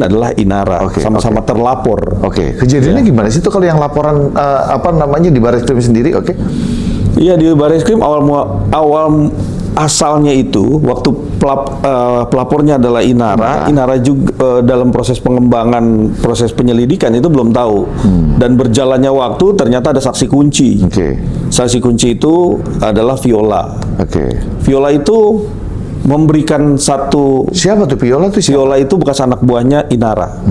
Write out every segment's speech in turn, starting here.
adalah Inara, sama-sama terlapor. Kejadiannya gimana sih itu kalau yang laporan di Barreskrim sendiri? Iya, di Barreskrim awal asalnya itu waktu pelapornya adalah Inara. Inara juga dalam proses pengembangan, proses penyelidikan itu belum tahu. Dan berjalannya waktu ternyata ada saksi kunci. Saksi kunci itu adalah Viola. Viola itu memberikan satu... Siapa tuh Viola tuh? Viola itu bekas anak buahnya Inara.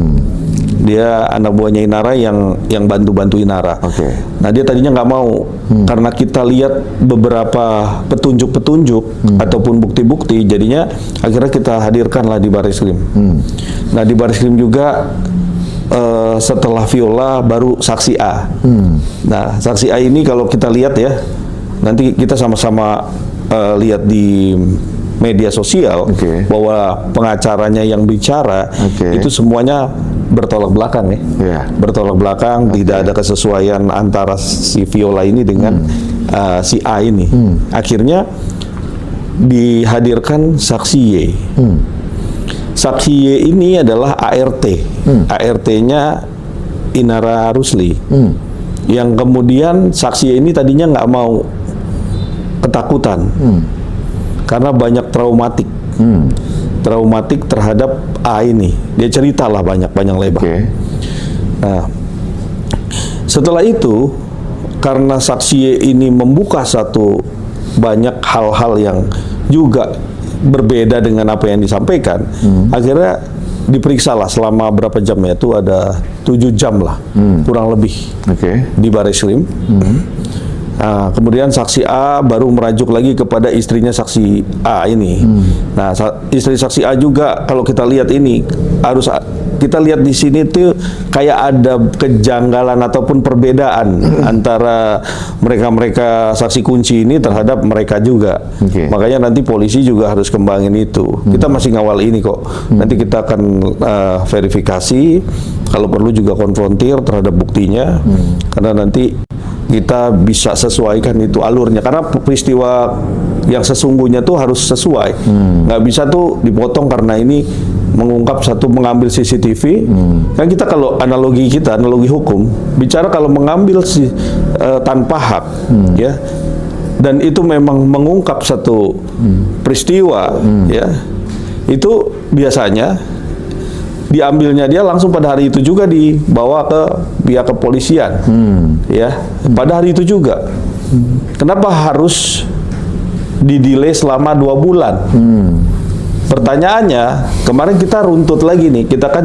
Dia anak buahnya Inara yang bantu-bantu Inara. Nah, dia tadinya nggak mau karena kita lihat beberapa petunjuk-petunjuk ataupun bukti-bukti, jadinya akhirnya kita hadirkanlah di Barreskrim. Nah, di Barreskrim juga setelah Viola baru saksi A. Nah, saksi A ini kalau kita lihat ya, nanti kita sama-sama lihat di media sosial bahwa pengacaranya yang bicara itu semuanya bertolak belakang ya. Bertolak belakang, tidak ada kesesuaian antara si Viola ini dengan si A ini. Akhirnya dihadirkan saksi Y. Saksi Y ini adalah ART. ART-nya Inara Rusli. Yang kemudian saksi Y ini tadinya nggak mau, ketakutan. Karena banyak traumatik terhadap A ini. Dia ceritalah banyak lebar. Nah, setelah itu karena saksi Y ini membuka banyak hal-hal yang juga berbeda dengan apa yang disampaikan, akhirnya diperiksalah selama berapa jam ya, itu ada 7 jam lah kurang lebih di Barreskrim. Nah, kemudian saksi A baru merajuk lagi kepada istrinya saksi A ini. Nah, istri saksi A juga kalau kita lihat ini harus kita lihat di sini tuh kayak ada kejanggalan ataupun perbedaan antara mereka saksi kunci ini terhadap mereka juga. Makanya nanti polisi juga harus kembangin itu. Kita masih ngawal ini kok. Nanti kita akan verifikasi, kalau perlu juga konfrontir terhadap buktinya, karena nanti kita bisa sesuaikan itu alurnya, karena peristiwa yang sesungguhnya tuh harus sesuai, nggak bisa tuh dipotong karena ini mengungkap mengambil CCTV. Kan kita kalau analogi hukum bicara kalau mengambil tanpa hak, ya, dan itu memang mengungkap satu peristiwa, ya, itu biasanya diambilnya dia langsung pada hari itu juga dibawa ke pihak kepolisian, ya, pada hari itu juga. Kenapa harus didelay selama 2 bulan? Pertanyaannya, kemarin kita runtut lagi nih, kita kan